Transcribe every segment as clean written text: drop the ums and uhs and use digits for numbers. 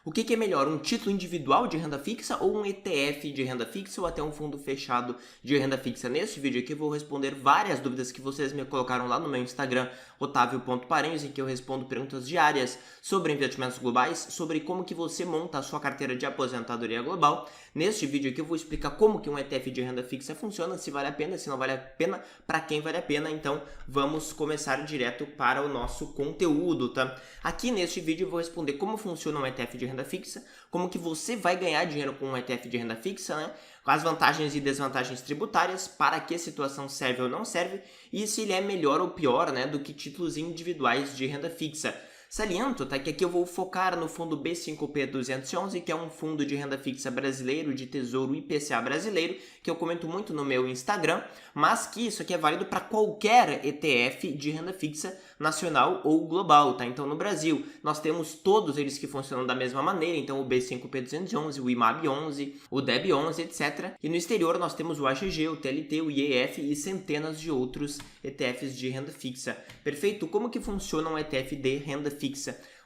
O que é melhor, um título individual de renda fixa ou um ETF de renda fixa ou até um fundo fechado de renda fixa? Neste vídeo aqui eu vou responder várias dúvidas que vocês me colocaram lá no meu Instagram, otavio.paranhos, em que eu respondo perguntas diárias sobre investimentos globais, sobre como que você monta a sua carteira de aposentadoria global. Neste vídeo aqui eu vou explicar como que um ETF de renda fixa funciona, se vale a pena, se não vale a pena, para quem vale a pena. Então vamos começar direto para o nosso conteúdo, tá? Aqui neste vídeo eu vou responder como funciona um ETF de renda fixa, como que você vai ganhar dinheiro com um ETF de renda fixa, né? As vantagens e desvantagens tributárias, para que situação serve ou não serve, e se ele é melhor ou pior, né, do que títulos individuais de renda fixa. Saliento, tá, que aqui eu vou focar no fundo B5P211, que é um fundo de renda fixa brasileiro de tesouro IPCA brasileiro, que eu comento muito no meu Instagram, mas que isso aqui é válido para qualquer ETF de renda fixa nacional ou global, tá? Então no Brasil nós temos todos eles que funcionam da mesma maneira, então o B5P211, o IMAB11, o DEB11, etc. E no exterior nós temos o AGG, o TLT, o IEF e centenas de outros ETFs de renda fixa. Perfeito? Como que funciona um ETF de renda fixa?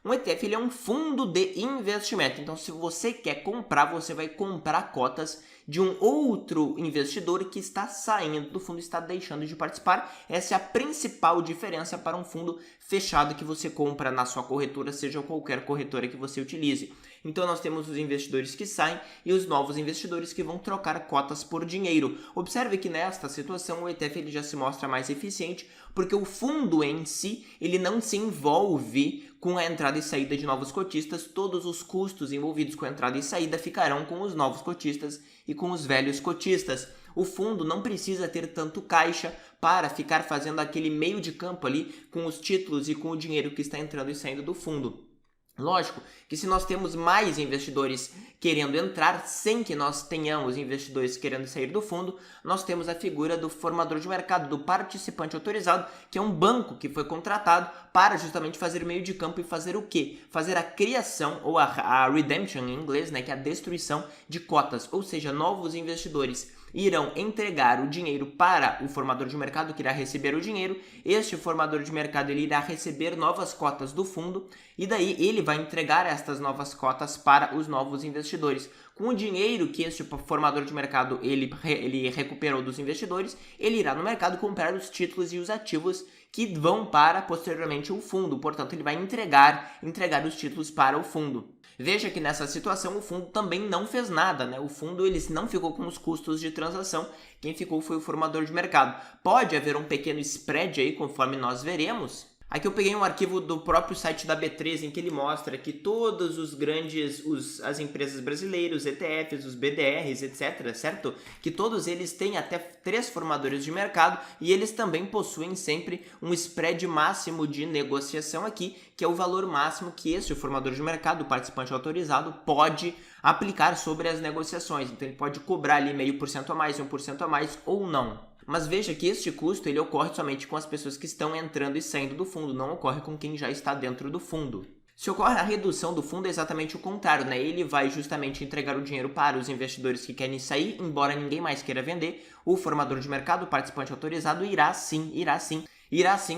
Um ETF ele é um fundo de investimento, então se você quer comprar, você vai comprar cotas de um outro investidor que está saindo do fundo, está deixando de participar. Essa é a principal diferença para um fundo fechado que você compra na sua corretora, seja qualquer corretora que você utilize. Então nós temos os investidores que saem e os novos investidores que vão trocar cotas por dinheiro. Observe que nesta situação o ETF ele já se mostra mais eficiente, porque o fundo em si ele não se envolve com a entrada e saída de novos cotistas. Todos os custos envolvidos com a entrada e saída ficarão com os novos cotistas e com os velhos cotistas. O fundo não precisa ter tanto caixa para ficar fazendo aquele meio de campo ali com os títulos e com o dinheiro que está entrando e saindo do fundo. Lógico que se nós temos mais investidores querendo entrar, sem que nós tenhamos investidores querendo sair do fundo, nós temos a figura do formador de mercado, do participante autorizado, que é um banco que foi contratado para justamente fazer meio de campo e fazer o quê? Fazer a criação, ou a redemption em inglês, né, que é a destruição de cotas, ou seja, novos investidores irão entregar o dinheiro para o formador de mercado, que irá receber o dinheiro. Este formador de mercado ele irá receber novas cotas do fundo e daí ele vai entregar estas novas cotas para os novos investidores. Com o dinheiro que este formador de mercado ele recuperou dos investidores, ele irá no mercado comprar os títulos e os ativos que vão para posteriormente o fundo. Portanto, ele vai entregar os títulos para o fundo. Veja que nessa situação o fundo também não fez nada, né? O fundo ele não ficou com os custos de transação, quem ficou foi o formador de mercado. Pode haver um pequeno spread aí, conforme nós veremos. Aqui eu peguei um arquivo do próprio site da B3 em que ele mostra que todos os grandes, as empresas brasileiras, os ETFs, os BDRs, etc, certo? Que todos eles têm até 3 formadores de mercado e eles também possuem sempre um spread máximo de negociação aqui, que é o valor máximo que este formador de mercado, o participante autorizado, pode aplicar sobre as negociações. Então ele pode cobrar ali 0,5% a mais, 1% a mais ou não. Mas veja que este custo ele ocorre somente com as pessoas que estão entrando e saindo do fundo, não ocorre com quem já está dentro do fundo. Se ocorre a redução do fundo é exatamente o contrário, né? Ele vai justamente entregar o dinheiro para os investidores que querem sair, embora ninguém mais queira vender. O formador de mercado, o participante autorizado, irá sim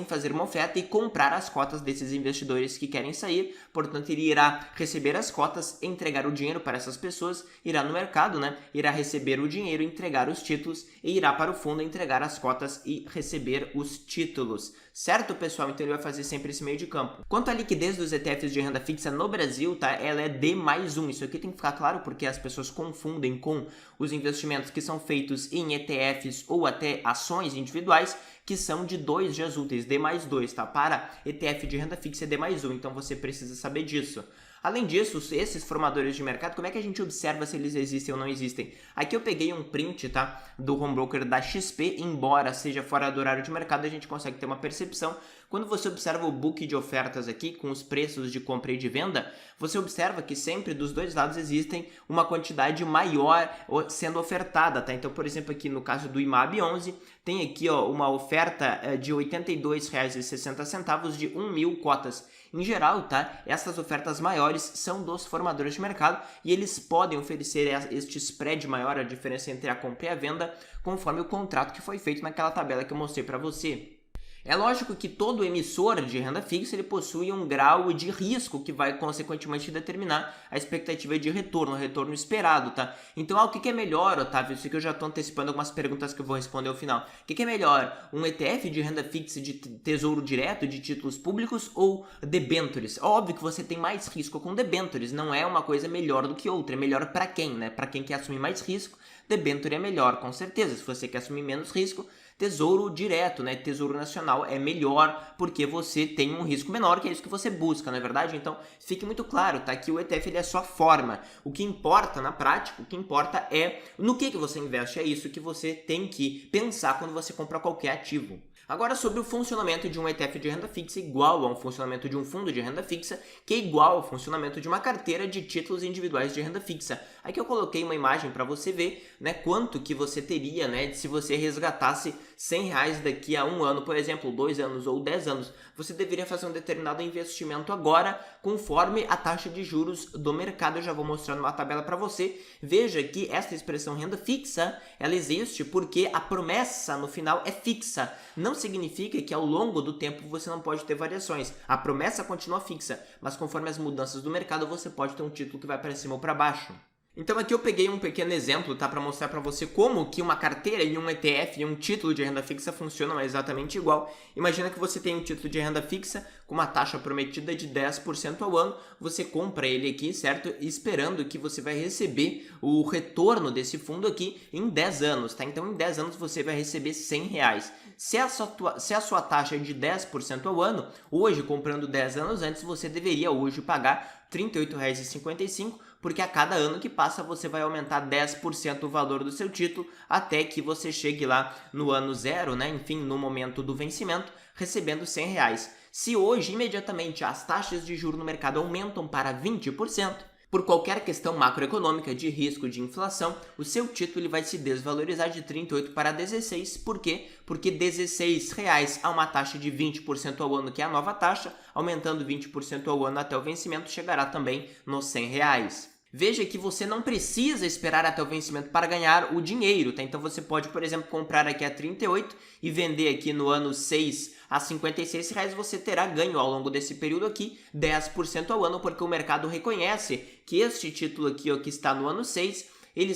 fazer uma oferta e comprar as cotas desses investidores que querem sair. Portanto, ele irá receber as cotas, entregar o dinheiro para essas pessoas, irá no mercado, né? Irá receber o dinheiro, entregar os títulos e irá para o fundo entregar as cotas e receber os títulos. Certo, pessoal? Então ele vai fazer sempre esse meio de campo. Quanto à liquidez dos ETFs de renda fixa no Brasil, tá? Ela é D+1. Isso aqui tem que ficar claro porque as pessoas confundem com os investimentos que são feitos em ETFs ou até ações individuais, que são de 2 dias úteis, D+2, tá? Para ETF de renda fixa é D+1, então você precisa saber disso. Além disso, esses formadores de mercado, como é que a gente observa se eles existem ou não existem? Aqui eu peguei um print, tá, do home broker da XP, embora seja fora do horário de mercado, a gente consegue ter uma percepção. Quando você observa o book de ofertas aqui, com os preços de compra e de venda, você observa que sempre dos dois lados existem uma quantidade maior sendo ofertada, tá? Então, por exemplo, aqui no caso do IMAB11, tem aqui ó, uma oferta de R$ 82,60 de 1.000 cotas. Em geral, tá? Essas ofertas maiores são dos formadores de mercado e eles podem oferecer este spread maior, a diferença entre a compra e a venda, conforme o contrato que foi feito naquela tabela que eu mostrei para você. É lógico que todo emissor de renda fixa ele possui um grau de risco que vai consequentemente determinar a expectativa de retorno, o retorno esperado, tá? Então, o que é melhor, Otávio? Isso aqui eu já estou antecipando algumas perguntas que eu vou responder ao final. O que é melhor? Um ETF de renda fixa de tesouro direto, de títulos públicos ou debêntures? Óbvio que você tem mais risco com debêntures, não é uma coisa melhor do que outra, é melhor para quem, né? Para quem quer assumir mais risco, debênture é melhor, com certeza. Se você quer assumir menos risco, tesouro direto, né? Tesouro nacional é melhor porque você tem um risco menor, que é isso que você busca, não é verdade? Então, fique muito claro, tá? Que o ETF ele é só forma. O que importa na prática, o que importa é no que você investe. É isso que você tem que pensar quando você compra qualquer ativo. Agora, sobre o funcionamento de um ETF de renda fixa igual a um funcionamento de um fundo de renda fixa, que é igual ao funcionamento de uma carteira de títulos individuais de renda fixa. Aqui eu coloquei uma imagem para você ver, né, quanto que você teria, né, se você resgatasse R$100 daqui a um ano, por exemplo, 2 anos ou 10 anos. Você deveria fazer um determinado investimento agora, conforme a taxa de juros do mercado. Eu já vou mostrar numa tabela para você. Veja que essa expressão renda fixa, ela existe porque a promessa no final é fixa. Não significa que ao longo do tempo você não pode ter variações. A promessa continua fixa, mas conforme as mudanças do mercado, você pode ter um título que vai para cima ou para baixo. Então aqui eu peguei um pequeno exemplo, tá, para mostrar para você como que uma carteira e um ETF e um título de renda fixa funcionam exatamente igual. Imagina que você tem um título de renda fixa com uma taxa prometida de 10% ao ano, você compra ele aqui, certo? Esperando que você vai receber o retorno desse fundo aqui em 10 anos, tá? Então em 10 anos você vai receber R$100. Se a sua taxa é de 10% ao ano, hoje comprando 10 anos antes, você deveria hoje pagar R$38,55, porque a cada ano que passa você vai aumentar 10% o valor do seu título até que você chegue lá no ano zero, né? Enfim, no momento do vencimento, recebendo R$100. Se hoje, imediatamente, as taxas de juros no mercado aumentam para 20%, por qualquer questão macroeconômica de risco de inflação, o seu título ele vai se desvalorizar de 38 para 16. Por quê? Porque R$16 a uma taxa de 20% ao ano, que é a nova taxa, aumentando 20% ao ano até o vencimento, chegará também nos R$100. Veja que você não precisa esperar até o vencimento para ganhar o dinheiro, tá? Então você pode, por exemplo, comprar aqui a 38 e vender aqui no ano 6 a R$56, você terá ganho ao longo desse período aqui 10% ao ano, porque o mercado reconhece que este título aqui, ó, que está no ano 6, ele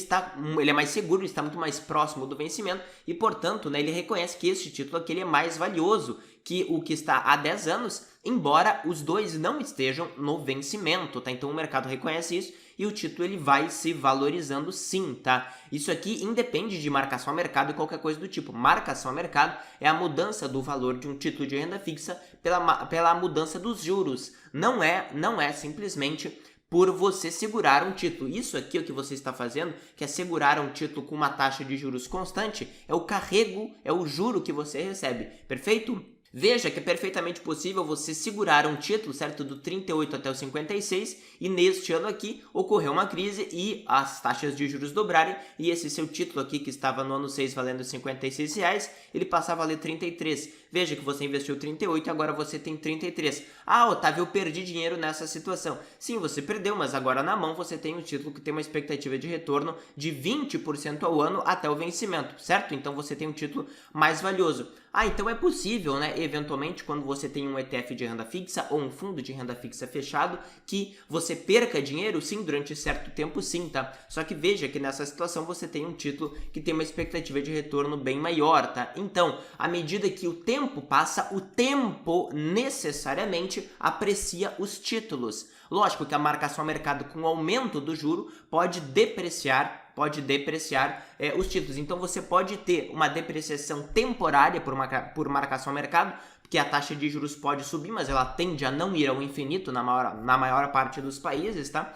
é mais seguro, ele está muito mais próximo do vencimento e, portanto, né, ele reconhece que este título aqui ele é mais valioso que o que está há 10 anos, embora os dois não estejam no vencimento, tá? Então o mercado reconhece isso e o título ele vai se valorizando sim, tá? Isso aqui independe de marcação a mercado e qualquer coisa do tipo. Marcação a mercado é a mudança do valor de um título de renda fixa pela mudança dos juros. Não é simplesmente por você segurar um título. Isso aqui o que você está fazendo, que é segurar um título com uma taxa de juros constante, é o carrego, é o juro que você recebe, perfeito? Veja que é perfeitamente possível você segurar um título, certo, do 38 até o 56 e neste ano aqui ocorreu uma crise e as taxas de juros dobrarem e esse seu título aqui que estava no ano 6 valendo R$56, ele passa a valer 33. Veja que você investiu 38 e agora você tem 33. Ah, Otávio, eu perdi dinheiro nessa situação. Sim, você perdeu, mas agora na mão você tem um título que tem uma expectativa de retorno de 20% ao ano até o vencimento, certo? Então você tem um título mais valioso. Ah, então é possível, né, eventualmente, quando você tem um ETF de renda fixa ou um fundo de renda fixa fechado, que você perca dinheiro, sim, durante certo tempo, sim, tá? Só que veja que nessa situação você tem um título que tem uma expectativa de retorno bem maior, tá? Então, à medida que o tempo passa, o tempo necessariamente aprecia os títulos. Lógico que a marcação a mercado com o aumento do juro pode depreciar os títulos. Então você pode ter uma depreciação temporária por marcação a mercado, porque a taxa de juros pode subir, mas ela tende a não ir ao infinito na maior parte dos países, tá?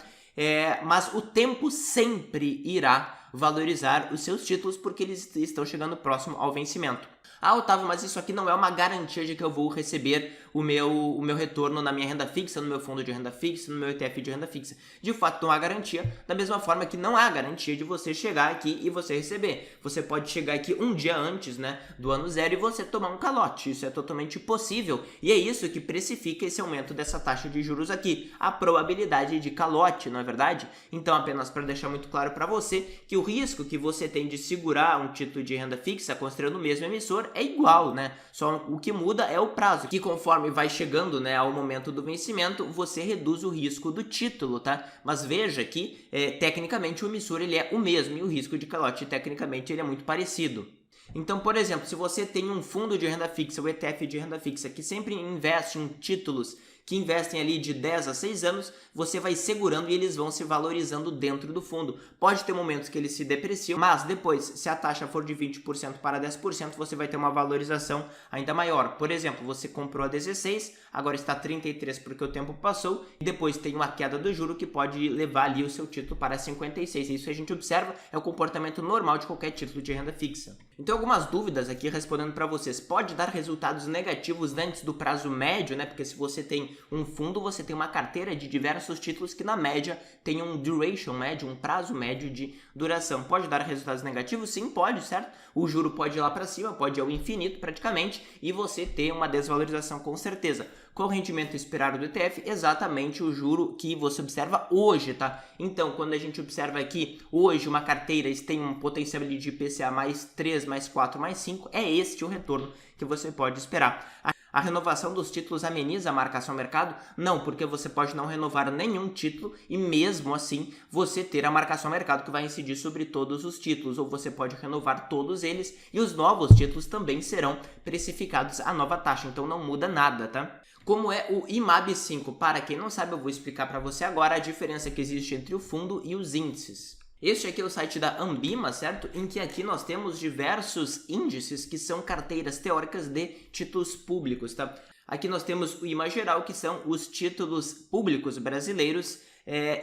Mas o tempo sempre irá valorizar os seus títulos porque eles estão chegando próximo ao vencimento. Ah, Otávio, mas isso aqui não é uma garantia de que eu vou receber o meu retorno na minha renda fixa, no meu fundo de renda fixa, no meu ETF de renda fixa. De fato, não há garantia, da mesma forma que não há garantia de você chegar aqui e você receber. Você pode chegar aqui um dia antes, né, do ano zero e você tomar um calote. Isso é totalmente possível e é isso que precifica esse aumento dessa taxa de juros aqui, a probabilidade de calote, não é verdade? Então, apenas para deixar muito claro para você que o risco que você tem de segurar um título de renda fixa considerando o mesmo emissor emissor é igual, né? Só o que muda é o prazo, que conforme vai chegando, né, ao momento do vencimento, você reduz o risco do título, tá? Mas veja que, tecnicamente, o emissor ele é o mesmo e o risco de calote, tecnicamente, ele é muito parecido. Então, por exemplo, se você tem um fundo de renda fixa, o ETF de renda fixa, que sempre investe em títulos que investem ali de 10 a 6 anos, você vai segurando e eles vão se valorizando dentro do fundo. Pode ter momentos que eles se depreciam, mas depois, se a taxa for de 20% para 10%, você vai ter uma valorização ainda maior. Por exemplo, você comprou a 16, agora está 33 porque o tempo passou, e depois tem uma queda do juro que pode levar ali o seu título para 56. Isso a gente observa, é o comportamento normal de qualquer título de renda fixa. Então, algumas dúvidas aqui respondendo para vocês. Pode dar resultados negativos antes do prazo médio, né? Porque se você tem um fundo, você tem uma carteira de diversos títulos que na média tem um duration médio, um prazo médio de duração. Pode dar resultados negativos? Sim, pode, certo? O juro pode ir lá para cima, pode ir ao infinito praticamente, e você ter uma desvalorização com certeza. Qual o rendimento esperado do ETF? Exatamente o juro que você observa hoje, tá? Então, quando a gente observa aqui, hoje uma carteira tem um potencial de IPCA mais 3, mais 4, mais 5, é este o retorno que você pode esperar. A renovação dos títulos ameniza a marcação ao mercado? Não, porque você pode não renovar nenhum título e mesmo assim você ter a marcação ao mercado que vai incidir sobre todos os títulos, ou você pode renovar todos eles e os novos títulos também serão precificados à nova taxa, então não muda nada, tá? Como é o IMAB5? Para quem não sabe, eu vou explicar para você agora a diferença que existe entre o fundo e os índices. Este aqui é o site da Ambima, certo? Em que aqui nós temos diversos índices que são carteiras teóricas de títulos públicos, tá? Aqui nós temos o IMA geral, que são os títulos públicos brasileiros,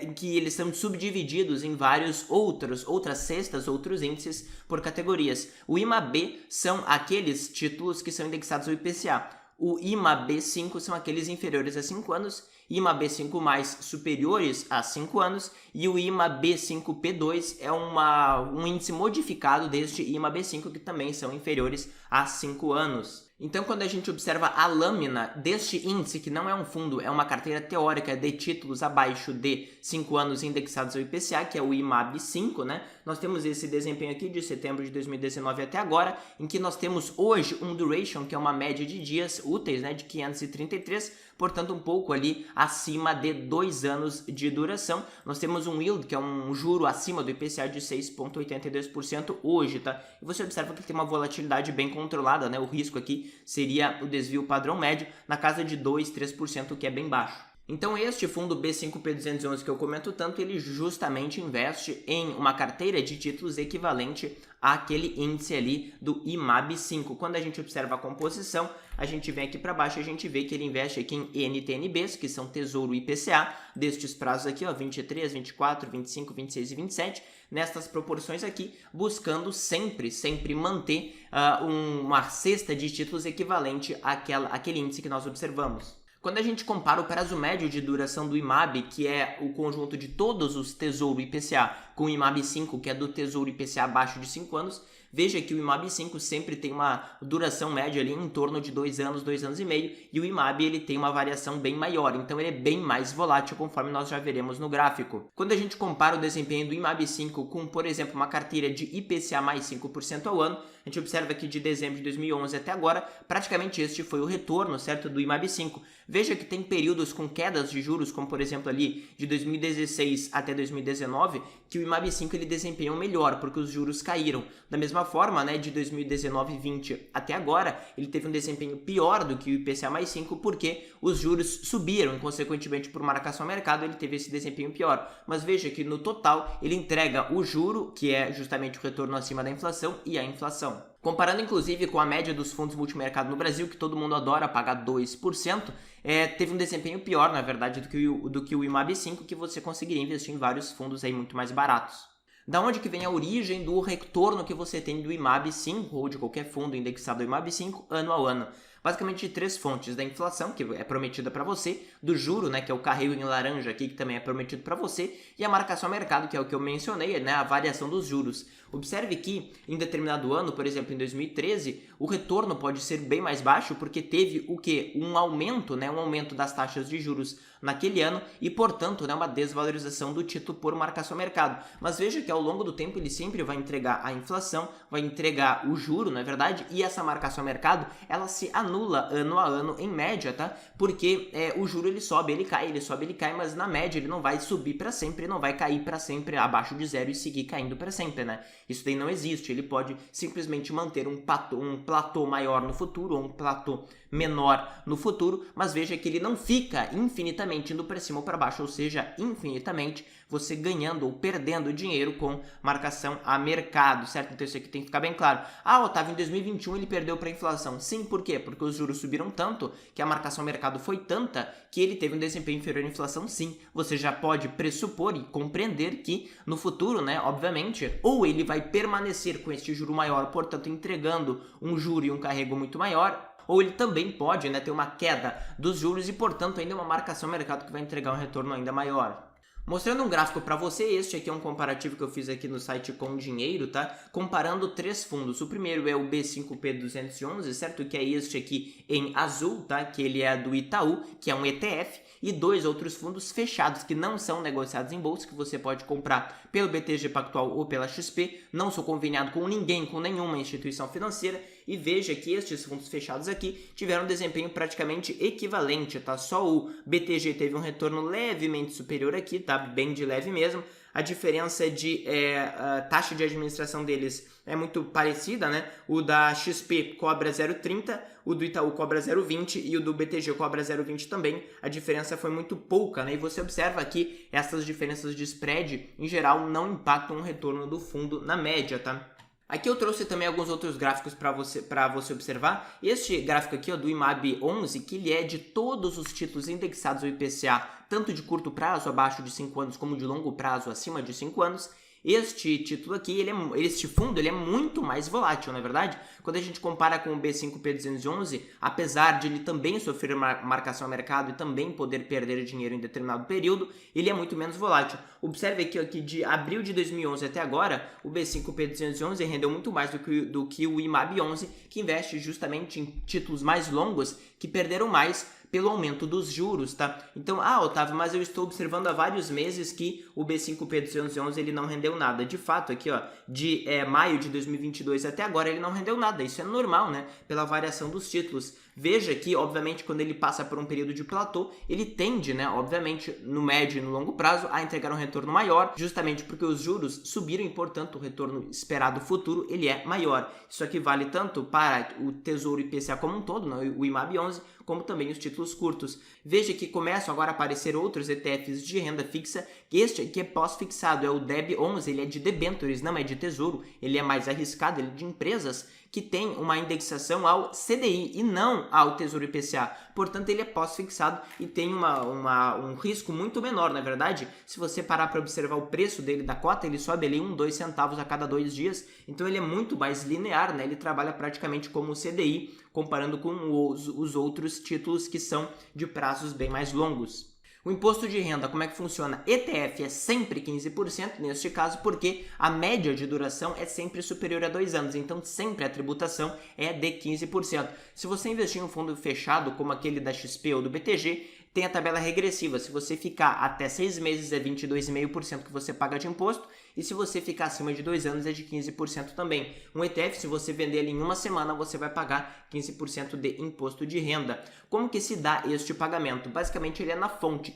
em que eles são subdivididos em outras cestas, outros índices por categorias. O IMAB são aqueles títulos que são indexados ao IPCA. O IMAB5 são aqueles inferiores a 5 anos, IMAB5 mais superiores a 5 anos e o IMAB5P2 é um índice modificado deste IMAB5 que também são inferiores a 5 anos. Então, quando a gente observa a lâmina deste índice, que não é um fundo, é uma carteira teórica de títulos abaixo de 5 anos indexados ao IPCA, que é o IMAB5, né? Nós temos esse desempenho aqui de setembro de 2019 até agora, em que nós temos hoje um duration, que é uma média de dias úteis, né, de 533, portanto um pouco ali acima de 2 anos de duração. Nós temos um yield, que é um juro acima do IPCA de 6,82% hoje, tá? E você observa que tem uma volatilidade bem controlada, né? O risco aqui seria o desvio padrão médio na casa de 2, 3%, que é bem baixo. Então este fundo B5P211 que eu comento tanto, ele justamente investe em uma carteira de títulos equivalente àquele índice ali do IMAB5. Quando a gente observa a composição, a gente vem aqui para baixo e a gente vê que ele investe aqui em NTNBs, que são Tesouro IPCA, destes prazos aqui, ó, 23, 24, 25, 26 e 27, nestas proporções aqui, buscando sempre manter uma cesta de títulos equivalente àquele índice que nós observamos. Quando a gente compara o prazo médio de duração do IMAB, que é o conjunto de todos os Tesouro IPCA, com o IMAB5, que é do Tesouro IPCA abaixo de 5 anos, veja que o IMAB5 sempre tem uma duração média ali em torno de 2 anos, 2 anos e meio, e o IMAB ele tem uma variação bem maior, então ele é bem mais volátil, conforme nós já veremos no gráfico. Quando a gente compara o desempenho do IMAB5 com, por exemplo, uma carteira de IPCA mais 5% ao ano, a gente observa que de dezembro de 2011 até agora, praticamente este foi o retorno, certo, do IMAB5. Veja que tem períodos com quedas de juros, como por exemplo ali de 2016 até 2019, que o IMAB5 ele desempenhou melhor, porque os juros caíram. Da mesma forma, né, de 2019 e 20 até agora, ele teve um desempenho pior do que o IPCA mais 5, porque os juros subiram, e consequentemente por marcação ao mercado ele teve esse desempenho pior. Mas veja que no total ele entrega o juro, que é justamente o retorno acima da inflação, e a inflação. Comparando inclusive com a média dos fundos multimercado no Brasil, que todo mundo adora pagar 2%, teve um desempenho pior, na verdade, do que o IMAB5, que você conseguiria investir em vários fundos aí muito mais baratos. Da onde que vem a origem do retorno que você tem do IMAB5 ou de qualquer fundo indexado ao IMAB5 ano a ano? basicamente de três fontes: da inflação, que é prometida para você, do juro, né, que é o carrego em laranja aqui, que também é prometido para você, e a marcação a mercado, que é o que eu mencionei, né, a variação dos juros. Observe que em determinado ano, por exemplo, em 2013, o retorno pode ser bem mais baixo porque teve o quê? Um aumento, né, um aumento das taxas de juros naquele ano e, portanto, né, uma desvalorização do título por marcação a mercado. Mas veja que ao longo do tempo ele sempre vai entregar a inflação, vai entregar o juro, não é verdade? E essa marcação a mercado, ela se anula ano a ano em média, tá? Porque o juro ele sobe, ele cai, ele sobe, ele cai, mas na média ele não vai subir para sempre, não vai cair para sempre abaixo de zero e seguir caindo para sempre, né? Isso daí não existe, ele pode simplesmente manter um platô maior no futuro ou um platô menor no futuro, mas veja que ele não fica infinitamente indo para cima ou para baixo, ou seja, infinitamente você ganhando ou perdendo dinheiro com marcação a mercado, certo? Então isso aqui tem que ficar bem claro. Ah, Otávio, em 2021 ele perdeu para a inflação. Sim, por quê? Porque os juros subiram tanto, que a marcação a mercado foi tanta, que ele teve um desempenho inferior à inflação, sim. Você já pode pressupor e compreender que no futuro, né, obviamente, ou ele vai permanecer com este juro maior, portanto entregando um juro e um carrego muito maior, ou ele também pode, né, ter uma queda dos juros e, portanto, ainda uma marcação ao mercado que vai entregar um retorno ainda maior. Mostrando um gráfico para você, este aqui é um comparativo que eu fiz aqui no site Com Dinheiro, tá? Comparando três fundos. O primeiro é o B5P211, certo? Que é este aqui em azul, tá? Que ele é do Itaú, que é um ETF. E dois outros fundos fechados que não são negociados em bolsa, que você pode comprar pelo BTG Pactual ou pela XP. Não sou conveniado com ninguém, com nenhuma instituição financeira. E veja que estes fundos fechados aqui tiveram um desempenho praticamente equivalente, tá? Só o BTG teve um retorno levemente superior aqui, tá? Bem de leve mesmo. A diferença de taxa de administração deles é muito parecida, né? O da XP cobra 0,30, o do Itaú cobra 0,20 e o do BTG cobra 0,20 também. A diferença foi muito pouca, né? E você observa que essas diferenças de spread, em geral, não impactam o retorno do fundo na média, tá? Aqui eu trouxe também alguns outros gráficos para você observar. Este gráfico aqui, ó, do IMAB 11, que ele é de todos os títulos indexados ao IPCA, tanto de curto prazo, abaixo de 5 anos, como de longo prazo, acima de 5 anos. Este título aqui, este fundo, ele é muito mais volátil, não é verdade? Quando a gente compara com o B5P211, apesar de ele também sofrer marcação a mercado e também poder perder dinheiro em determinado período, ele é muito menos volátil. Observe aqui ó, que de abril de 2011 até agora, o B5P211 rendeu muito mais do que o IMAB 11, que investe justamente em títulos mais longos que perderam mais pelo aumento dos juros, tá? Então, Otávio, mas eu estou observando há vários meses que o B5P211 ele não rendeu nada. De fato, aqui, ó, de maio de 2022 até agora ele não rendeu nada. Isso é normal, né? Pela variação dos títulos. Veja que, obviamente, quando ele passa por um período de platô, ele tende, né, obviamente, no médio e no longo prazo, a entregar um retorno maior, justamente porque os juros subiram e, portanto, o retorno esperado futuro ele é maior. Isso aqui vale tanto para o Tesouro IPCA como um todo, né, o IMAB 11, como também os títulos curtos. Veja que começam agora a aparecer outros ETFs de renda fixa, que este aqui é pós-fixado, é o DEB 11, ele é de debentures, não é de tesouro, ele é mais arriscado, ele é de empresas que tem uma indexação ao CDI e não ao Tesouro IPCA. Portanto, ele é pós-fixado e tem um risco muito menor, na verdade. Se você parar para observar o preço dele da cota, ele sobe ali 2 centavos a cada 2 dias. Então, ele é muito mais linear, né? Ele trabalha praticamente como o CDI, comparando com os outros títulos que são de prazos bem mais longos. O imposto de renda, como é que funciona? ETF é sempre 15% neste caso, porque a média de duração é sempre superior a 2 anos, então sempre a tributação é de 15%. Se você investir em um fundo fechado, como aquele da XP ou do BTG, tem a tabela regressiva. Se você ficar até 6 meses é 22,5% que você paga de imposto, e se você ficar acima de 2 anos é de 15% também. Um ETF, se você vender ele em uma semana, você vai pagar 15% de imposto de renda. Como que se dá este pagamento? Basicamente ele é na fonte.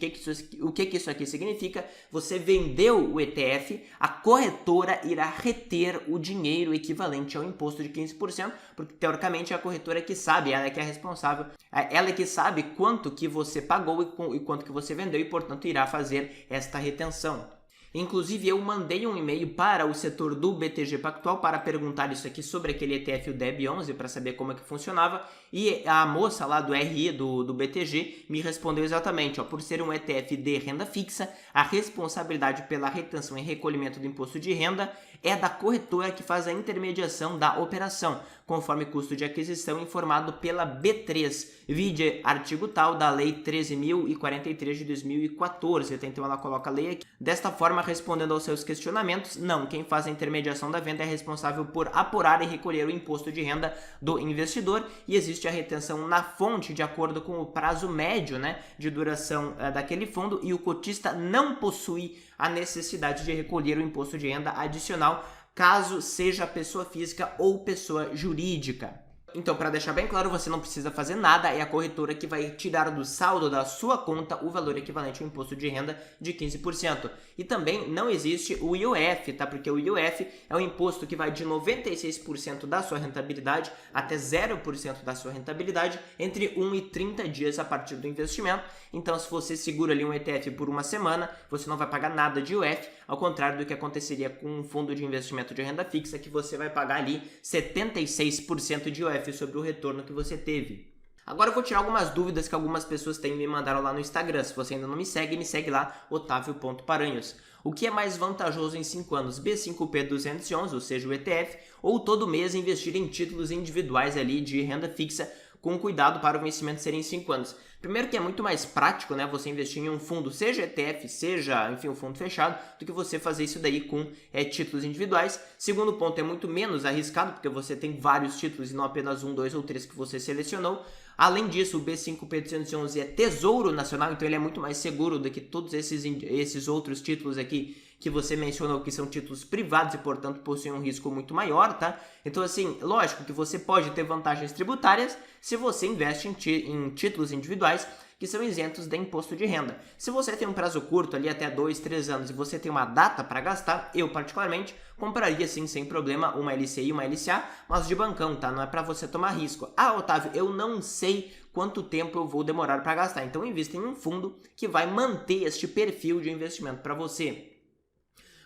O que isso aqui significa? Você vendeu o ETF, a corretora irá reter o dinheiro equivalente ao imposto de 15%, porque teoricamente é a corretora que sabe, ela é que é responsável, ela é que sabe quanto que você pagou e quanto que você vendeu e, portanto, irá fazer esta retenção. Inclusive, eu mandei um e-mail para o setor do BTG Pactual para perguntar isso aqui sobre aquele ETF, o DEB11, para saber como é que funcionava, e a moça lá do RI do BTG me respondeu exatamente, ó, por ser um ETF de renda fixa, a responsabilidade pela retenção e recolhimento do imposto de renda é da corretora que faz a intermediação da operação, conforme custo de aquisição informado pela B3, vide artigo tal da Lei 13.043 de 2014. Então ela coloca a lei aqui. Desta forma, respondendo aos seus questionamentos, não, quem faz a intermediação da venda é responsável por apurar e recolher o imposto de renda do investidor, e existe a retenção na fonte de acordo com o prazo médio, né, de duração daquele fundo, e o cotista não possui a necessidade de recolher o imposto de renda adicional, caso seja pessoa física ou pessoa jurídica. Então, para deixar bem claro, você não precisa fazer nada, é a corretora que vai tirar do saldo da sua conta o valor equivalente ao imposto de renda de 15%. E também não existe o IOF, tá? Porque o IOF é um imposto que vai de 96% da sua rentabilidade até 0% da sua rentabilidade entre 1 e 30 dias a partir do investimento. Então, se você segura ali um ETF por uma semana, você não vai pagar nada de IOF, ao contrário do que aconteceria com um fundo de investimento de renda fixa, que você vai pagar ali 76% de IOF sobre o retorno que você teve. Agora eu vou tirar algumas dúvidas que algumas pessoas têm me mandaram lá no Instagram. Se você ainda não me segue lá, otavio.paranhos. O que é mais vantajoso em 5 anos? B5P211, ou seja, o ETF, ou todo mês investir em títulos individuais ali de renda fixa, com cuidado para o vencimento ser em 5 anos. Primeiro que é muito mais prático, né, você investir em um fundo, seja ETF, seja, enfim, um fundo fechado, do que você fazer isso daí com títulos individuais. Segundo ponto, é muito menos arriscado, porque você tem vários títulos e não apenas 1, 2 ou 3 que você selecionou. Além disso, o B5P211 é Tesouro Nacional, então ele é muito mais seguro do que todos esses outros títulos aqui que você mencionou, que são títulos privados e, portanto, possuem um risco muito maior, tá? Então, assim, lógico que você pode ter vantagens tributárias se você investe em títulos individuais que são isentos de imposto de renda. Se você tem um prazo curto ali até 2, 3 anos e você tem uma data para gastar, eu particularmente compraria sim, sem problema, uma LCI e uma LCA, mas de bancão, tá? Não é para você tomar risco. Ah, Otávio, eu não sei quanto tempo eu vou demorar para gastar. Então invista em um fundo que vai manter este perfil de investimento para você.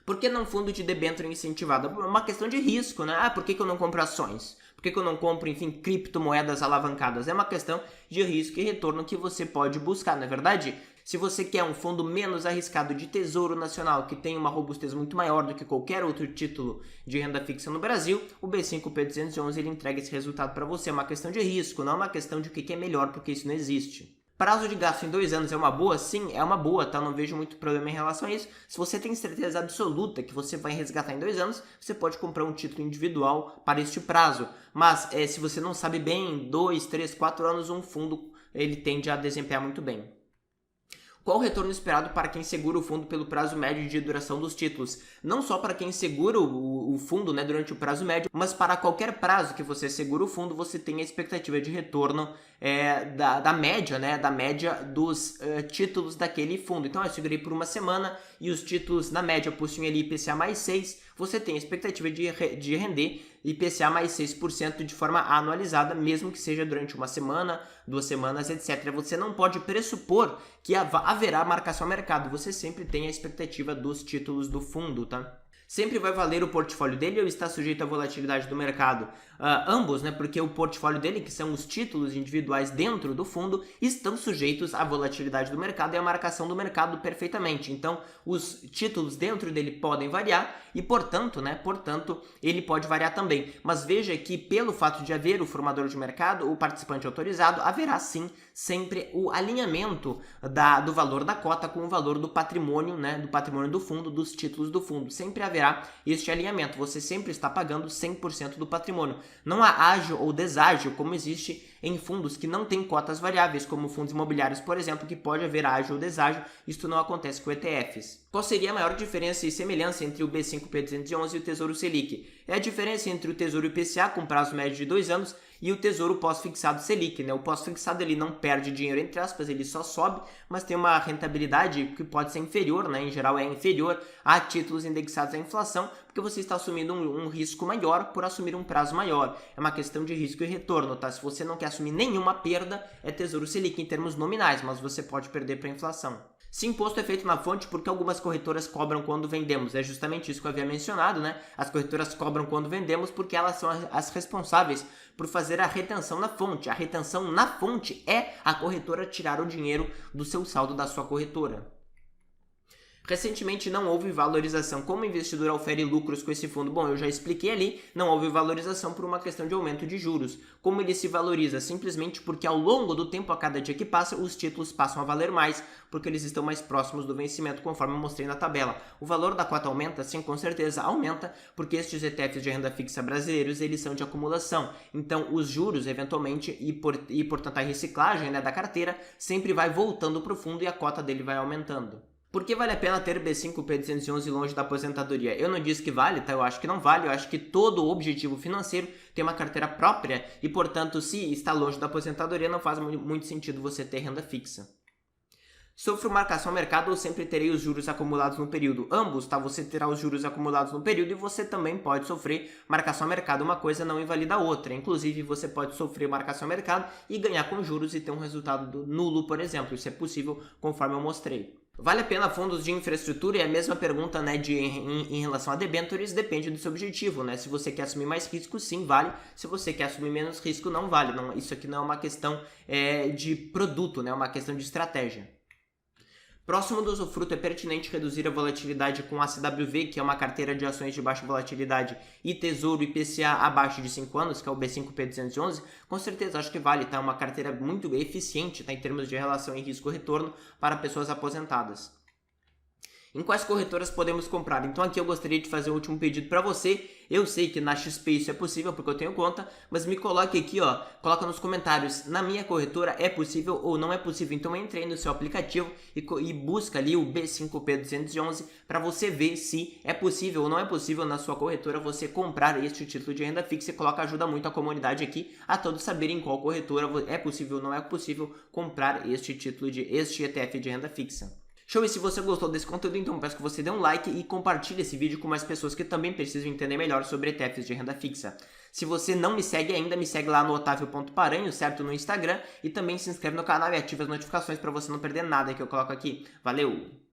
Por que não fundo de debênture incentivado? É uma questão de risco, né? Ah, por que eu não compro ações? Por que eu não compro, enfim, criptomoedas alavancadas? É uma questão de risco e retorno que você pode buscar, não é verdade? Se você quer um fundo menos arriscado de Tesouro Nacional, que tem uma robustez muito maior do que qualquer outro título de renda fixa no Brasil, o B5P211 ele entrega esse resultado para você. É uma questão de risco, não é uma questão de o que é melhor, porque isso não existe. Prazo de gasto em 2 anos é uma boa? Sim, é uma boa, tá? Não vejo muito problema em relação a isso. Se você tem certeza absoluta que você vai resgatar em 2 anos, você pode comprar um título individual para este prazo. Mas se você não sabe bem, em 2, 3, 4 anos, um fundo ele tende a desempenhar muito bem. Qual o retorno esperado para quem segura o fundo pelo prazo médio de duração dos títulos? Não só para quem segura o fundo, né, durante o prazo médio, mas para qualquer prazo que você segura o fundo, você tem a expectativa de retorno da média, né, da média dos títulos daquele fundo. Então, eu segurei por uma semana e os títulos, na média, possuem ali IPCA mais 6, você tem a expectativa de render IPCA mais 6% de forma anualizada, mesmo que seja durante uma semana, 2 semanas, etc. Você não pode pressupor que haverá marcação ao mercado, você sempre tem a expectativa dos títulos do fundo, tá? Sempre vai valer o portfólio dele ou está sujeito à volatilidade do mercado? Ambos, né? Porque o portfólio dele, que são os títulos individuais dentro do fundo, estão sujeitos à volatilidade do mercado e à marcação do mercado perfeitamente. Então, os títulos dentro dele podem variar e, portanto, ele pode variar também. Mas veja que, pelo fato de haver o formador de mercado, o participante autorizado, haverá sim sempre o alinhamento do valor da cota com o valor do patrimônio, né? Do patrimônio do fundo, dos títulos do fundo. Sempre haverá este alinhamento. Você sempre está pagando 100% do patrimônio. Não há ágio ou deságio, como existe em fundos que não têm cotas variáveis, como fundos imobiliários, por exemplo, que pode haver ágio ou deságio. Isto não acontece com ETFs. Qual seria a maior diferença e semelhança entre o B5P211 e o Tesouro Selic? É a diferença entre o Tesouro IPCA, com prazo médio de 2 anos, e o Tesouro Pós-Fixado Selic, né? O pós-fixado ele não perde dinheiro, entre aspas, ele só sobe, mas tem uma rentabilidade que pode ser inferior, né? Em geral é inferior a títulos indexados à inflação, porque você está assumindo um risco maior por assumir um prazo maior. É uma questão de risco e retorno, tá? Se você não quer assumir nenhuma perda, é Tesouro Selic em termos nominais, mas você pode perder para a inflação. Se imposto é feito na fonte, porque algumas corretoras cobram quando vendemos? É justamente isso que eu havia mencionado, né? As corretoras cobram quando vendemos porque elas são as responsáveis por fazer a retenção na fonte. A retenção na fonte é a corretora tirar o dinheiro do seu saldo da sua corretora. Recentemente não houve valorização. Como o investidor ofere lucros com esse fundo? Bom, eu já expliquei ali, não houve valorização por uma questão de aumento de juros. Como ele se valoriza? Simplesmente porque ao longo do tempo, a cada dia que passa, os títulos passam a valer mais, porque eles estão mais próximos do vencimento, conforme eu mostrei na tabela. O valor da cota aumenta? Sim, com certeza aumenta, porque estes ETFs de renda fixa brasileiros, eles são de acumulação. Então, os juros, eventualmente, e portanto a reciclagem, né, da carteira, sempre vai voltando para o fundo e a cota dele vai aumentando. Por que vale a pena ter B5 P211 longe da aposentadoria? Eu não disse que vale, tá? Eu acho que não vale. Eu acho que todo objetivo financeiro tem uma carteira própria e, portanto, se está longe da aposentadoria, não faz muito sentido você ter renda fixa. Sofro marcação ao mercado ou sempre terei os juros acumulados no período? Ambos, tá? Você terá os juros acumulados no período e você também pode sofrer marcação ao mercado. Uma coisa não invalida a outra. Inclusive, você pode sofrer marcação ao mercado e ganhar com juros e ter um resultado nulo, por exemplo. Isso é possível, conforme eu mostrei. Vale a pena fundos de infraestrutura? E a mesma pergunta, né, em relação a debentures, depende do seu objetivo, né? Se você quer assumir mais risco, sim, vale. Se você quer assumir menos risco, não vale. Não, isso aqui não é uma questão de produto, né? É uma questão de estratégia. Próximo do usufruto, é pertinente reduzir a volatilidade com a CWV, que é uma carteira de ações de baixa volatilidade, e Tesouro IPCA abaixo de 5 anos, que é o B5P211? Com certeza, acho que vale, tá? É uma carteira muito eficiente, tá? Em termos de relação em risco-retorno para pessoas aposentadas. Em quais corretoras podemos comprar? Então aqui eu gostaria de fazer o último pedido para você. Eu sei que na XP isso é possível porque eu tenho conta, mas me coloque aqui, ó, coloca nos comentários, na minha corretora é possível ou não é possível. Então entre aí no seu aplicativo e busca ali o B5P211 para você ver se é possível ou não é possível na sua corretora você comprar este título de renda fixa, e coloca, ajuda muito a comunidade aqui a todos saberem qual corretora é possível ou não é possível comprar este ETF de renda fixa. Show! E se você gostou desse conteúdo, então peço que você dê um like e compartilhe esse vídeo com mais pessoas que também precisam entender melhor sobre ETFs de renda fixa. Se você não me segue ainda, me segue lá no otavio.paranho, certo? No Instagram, e também se inscreve no canal e ativa as notificações para você não perder nada que eu coloco aqui. Valeu!